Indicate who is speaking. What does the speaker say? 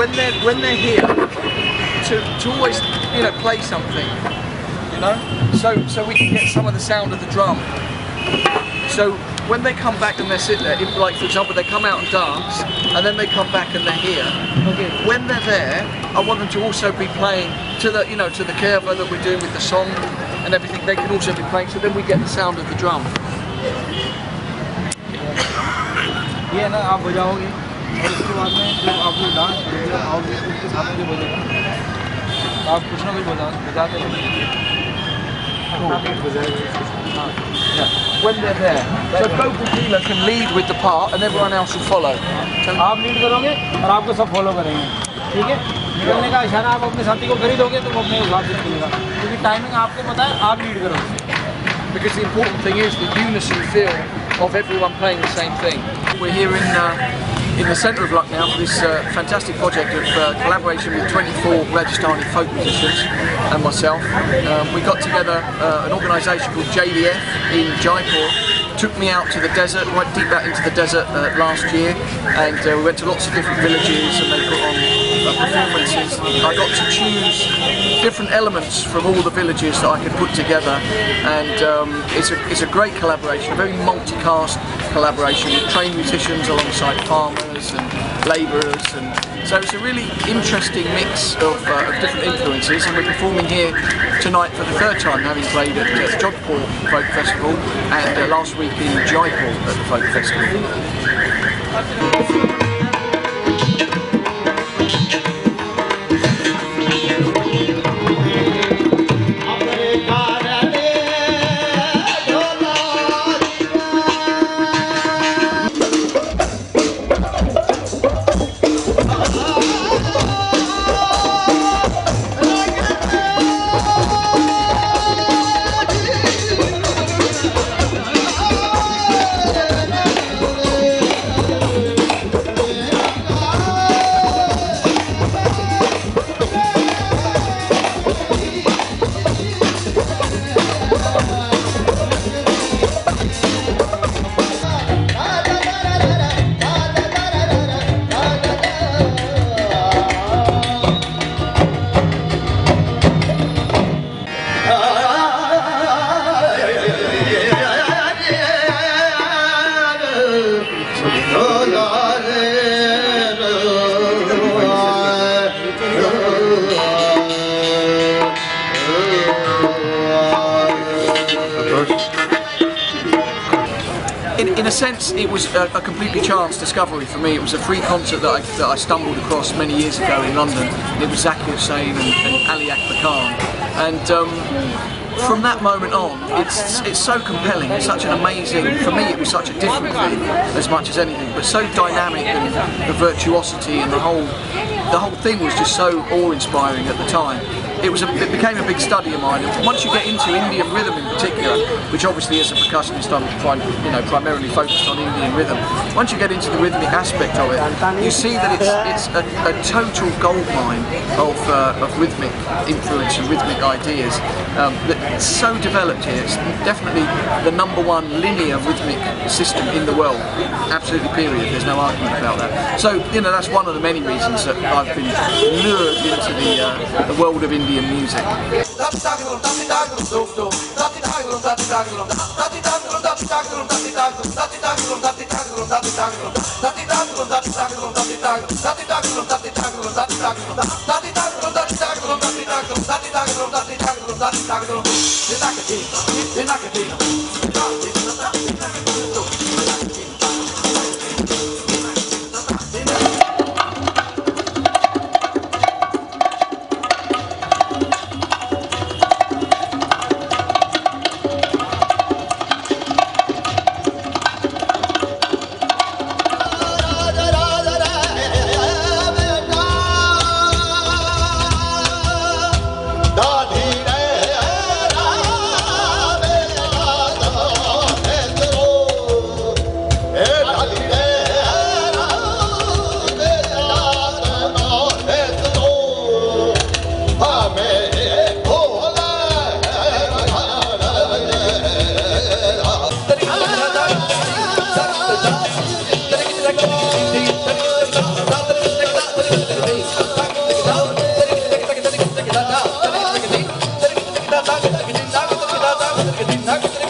Speaker 1: when they're here to always play something, so we can get some of the sound of the drum. So when they come back and they sit there, like for example, they come out and dance, and then they come back and they're here. Okay. When they're there, I want them to also be playing to the to the curva that we're doing with the song and everything. They can also be playing, so then we get the sound of the drum.
Speaker 2: ये ना आप बजाओगे और उसके बाद में जब आप लोग डांस करोगे आओगे उसके साथ में जो बजेगा आप कुछ ना कुछ बजाते रहेंगे।
Speaker 1: When they're there, so vocal healer can lead with the part and everyone else will follow.
Speaker 2: आप लीड करोगे और आपको सब फॉलो करेंगे, ठीक है? निकलने का इशारा आप अपने साथी को कर ही दोगे तो वो अपने हिसाब से निकलेगा, क्योंकि टाइमिंग आपको पता है, आप लीड करोगे।
Speaker 1: Because the important thing is the unison feel of everyone playing the same thing. We're here in the centre of Lucknow for this fantastic project of collaboration with 24 Rajasthani folk musicians and myself. We got together an organisation called JDF in Jaipur. Took me out to the desert, right deep out into the desert last year, and we went to lots of different villages and they put on performances. I got to choose different elements from all the villages that I could put together, and it's a great collaboration, a very multicast collaboration with trained musicians alongside farmers and labourers, and so it's a really interesting mix of different influences, and we're performing here tonight for the third time, having played at Jodhpur Folk Festival and last week in Jaipur at the Folk Festival. In a sense, it was a completely chance discovery for me. It was a free concert that I stumbled across many years ago in London. It was Zakir Hussain and Ali Akbar Khan, and from that moment on, it's so compelling. It's such an amazing. For me, it was such a different thing as much as anything, but so dynamic, and the virtuosity and the whole thing was just so awe-inspiring at the time. It became a big study of mine. And once you get into Indian rhythm in particular, which obviously as a percussionist I'm primarily focused on Indian rhythm. Once you get into the rhythmic aspect of it, you see that it's a total goldmine of rhythmic influence and rhythmic ideas that's so developed here. It's definitely the #1 linear rhythmic system in the world. Absolutely, period. There's no argument about that. So that's one of the many reasons that I've been lured into the world of Indian music. धक